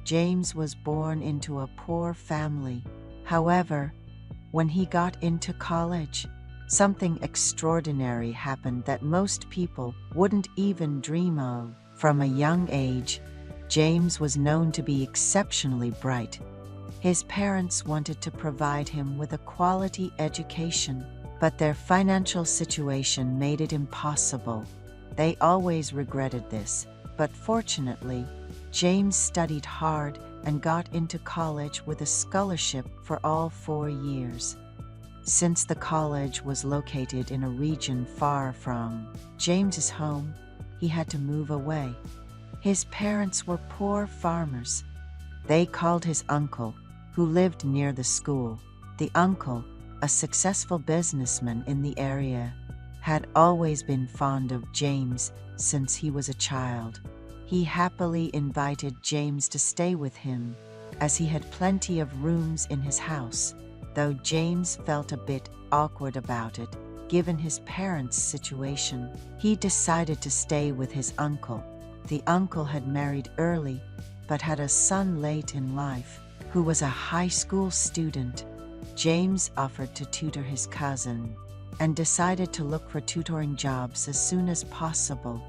James was born into a poor family. However, when he got into college, something extraordinary happened that most people wouldn't even dream of. From a young age, James was known to be exceptionally bright. His parents wanted to provide him with a quality education, but their financial situation made it impossible. They always regretted this, but fortunately, James studied hard and got into college with a scholarship for all 4 years. Since the college was located in a region far from James's home, he had to move away. His parents were poor farmers. They called his uncle, who lived near the school. The uncle, a successful businessman in the area, had always been fond of James since he was a child. He happily invited James to stay with him, as he had plenty of rooms in his house, though James felt a bit awkward about it. Given his parents' situation, he decided to stay with his uncle. The uncle had married early, but had a son late in life, who was a high school student. James offered to tutor his cousin, and decided to look for tutoring jobs as soon as possible.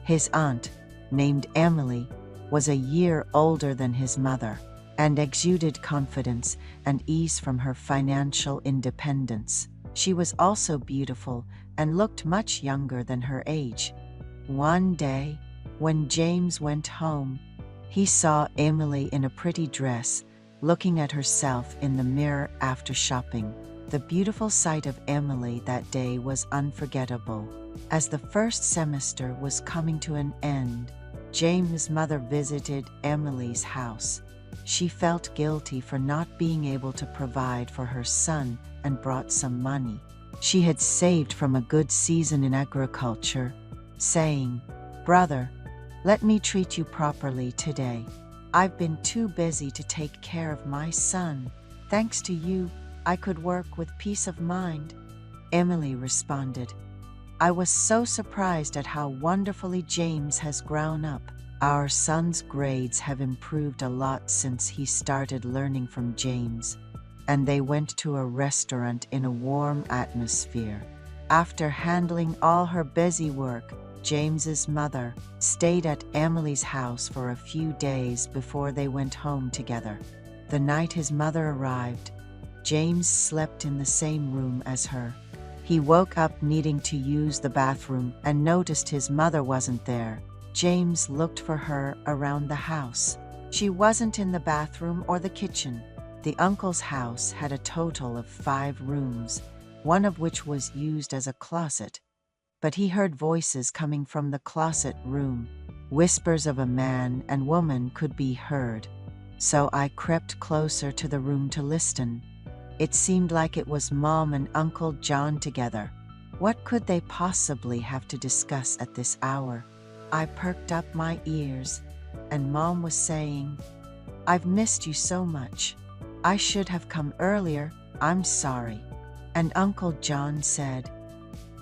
His aunt, named Emily, was a year older than his mother, and exuded confidence and ease from her financial independence. She was also beautiful and looked much younger than her age. One day, when James went home, he saw Emily in a pretty dress, looking at herself in the mirror after shopping. The beautiful sight of Emily that day was unforgettable. As the first semester was coming to an end, James' mother visited Emily's house. She felt guilty for not being able to provide for her son and brought some money she had saved from a good season in agriculture, saying, "Brother, let me treat you properly today. I've been too busy to take care of my son. Thanks to you, I could work with peace of mind." Emily responded, "I was so surprised at how wonderfully James has grown up. Our son's grades have improved a lot since he started learning from James." And they went to a restaurant in a warm atmosphere. After handling all her busy work, James's mother stayed at Emily's house for a few days before they went home together. The night his mother arrived, James slept in the same room as her. He woke up needing to use the bathroom and noticed his mother wasn't there. James looked for her around the house. She wasn't in the bathroom or the kitchen. The uncle's house had a total of 5 rooms, one of which was used as a closet. But he heard voices coming from the closet room. Whispers of a man and woman could be heard. So I crept closer to the room to listen. It seemed like it was Mom and Uncle John together. What could they possibly have to discuss at this hour? I perked up my ears, and Mom was saying, "I've missed you so much. I should have come earlier, I'm sorry." And Uncle John said,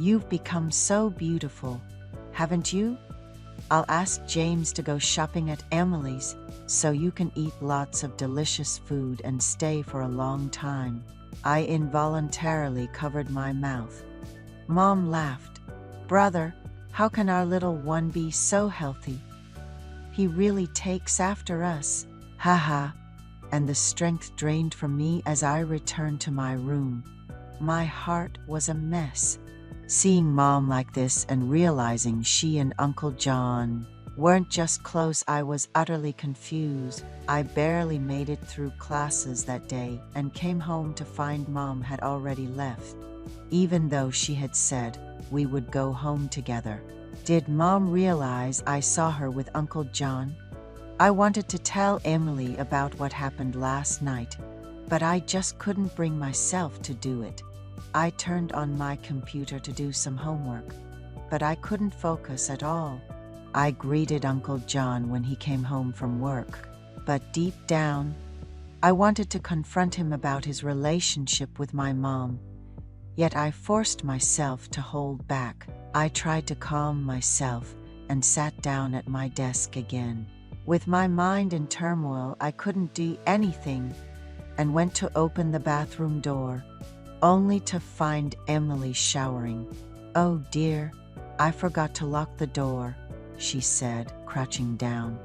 "You've become so beautiful, haven't you? I'll ask James to go shopping at Emily's so you can eat lots of delicious food and stay for a long time." I involuntarily covered my mouth. Mom laughed. "Brother, how can our little one be so healthy? He really takes after us. Haha." And the strength drained from me as I returned to my room. My heart was a mess. Seeing Mom like this and realizing she and Uncle John weren't just close, I was utterly confused. I barely made it through classes that day and came home to find Mom had already left, even though she had said we would go home together. Did Mom realize I saw her with Uncle John? I wanted to tell Emily about what happened last night, but I just couldn't bring myself to do it. I turned on my computer to do some homework, but I couldn't focus at all. I greeted Uncle John when he came home from work, but deep down, I wanted to confront him about his relationship with my mom. Yet I forced myself to hold back. I tried to calm myself and sat down at my desk again. With my mind in turmoil, I couldn't do anything and went to open the bathroom door, only to find Emily showering. "Oh dear, I forgot to lock the door," she said, crouching down.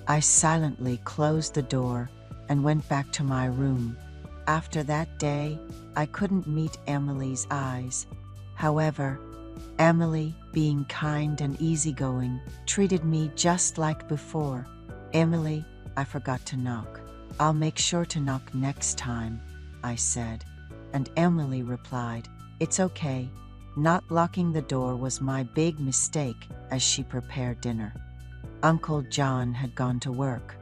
I silently closed the door and went back to my room. After that day, I couldn't meet Emily's eyes. However, Emily, being kind and easygoing, treated me just like before. "Emily, I forgot to knock. I'll make sure to knock next time," I said. And Emily replied, "It's okay. Not locking the door was my big mistake," as she prepared dinner. Uncle John had gone to work,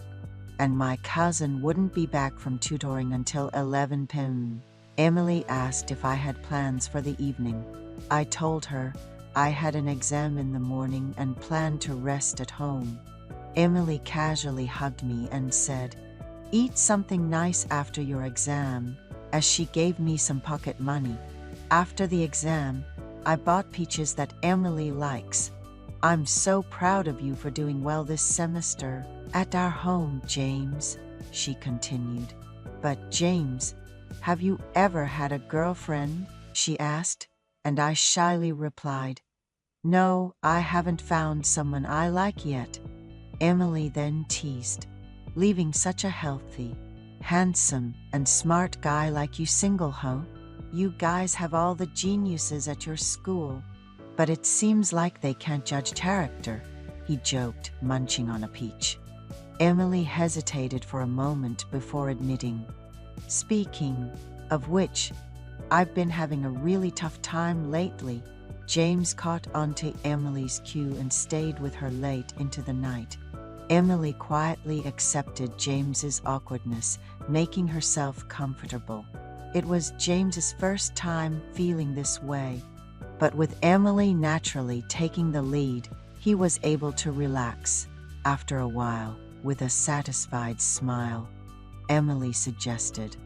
and my cousin wouldn't be back from tutoring until 11 p.m. Emily asked if I had plans for the evening. I told her I had an exam in the morning and planned to rest at home. Emily casually hugged me and said, "Eat something nice after your exam," as she gave me some pocket money. After the exam, I bought peaches that Emily likes. "I'm so proud of you for doing well this semester at our home, James," she continued. "But James, have you ever had a girlfriend?" she asked, and I shyly replied, "No, I haven't found someone I like yet." Emily then teased, "Leaving such a healthy, handsome, and smart guy like you single, huh? You guys have all the geniuses at your school, but it seems like they can't judge character," he joked, munching on a peach. Emily hesitated for a moment before admitting, "Speaking of which, I've been having a really tough time lately." James caught onto Emily's cue and stayed with her late into the night. Emily quietly accepted James's awkwardness, making herself comfortable. It was James's first time feeling this way, but with Emily naturally taking the lead, he was able to relax. After a while, with a satisfied smile, Emily suggested,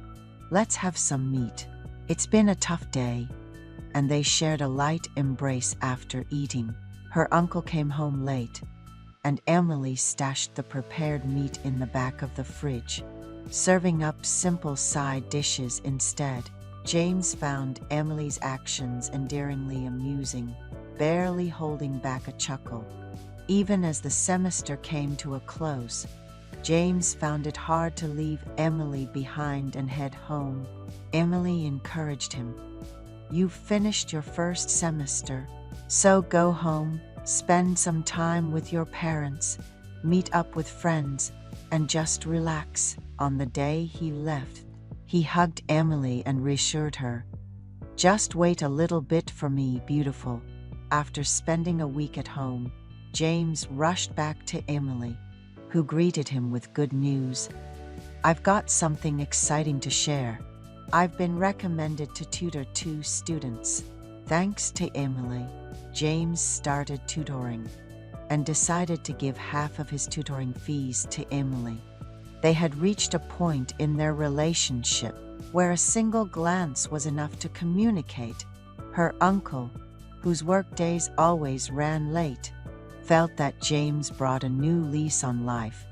"Let's have some meat. It's been a tough day," and they shared a light embrace after eating. Her uncle came home late, and Emily stashed the prepared meat in the back of the fridge, serving up simple side dishes instead. James found Emily's actions endearingly amusing, barely holding back a chuckle. Even as the semester came to a close, James found it hard to leave Emily behind and head home. Emily encouraged him, "You've finished your first semester, so go home, spend some time with your parents, meet up with friends, and just relax." On the day he left, he hugged Emily and reassured her, "Just wait a little bit for me, beautiful." After spending a week at home, James rushed back to Emily, who greeted him with good news. "I've got something exciting to share. I've been recommended to tutor 2 students." Thanks to Emily, James started tutoring and decided to give half of his tutoring fees to Emily. They had reached a point in their relationship where a single glance was enough to communicate. Her uncle, whose workdays always ran late, felt that James brought a new lease on life,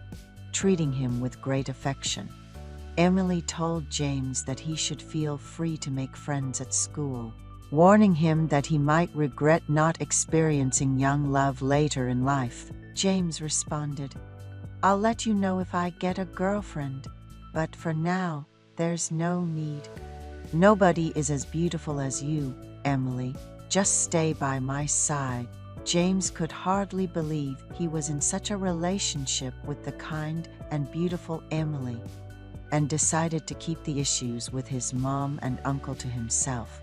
treating him with great affection. Emily told James that he should feel free to make friends at school, warning him that he might regret not experiencing young love later in life. James responded, "I'll let you know if I get a girlfriend, but for now, there's no need. Nobody is as beautiful as you, Emily. Just stay by my side." James could hardly believe he was in such a relationship with the kind and beautiful Emily, and decided to keep the issues with his mom and uncle to himself.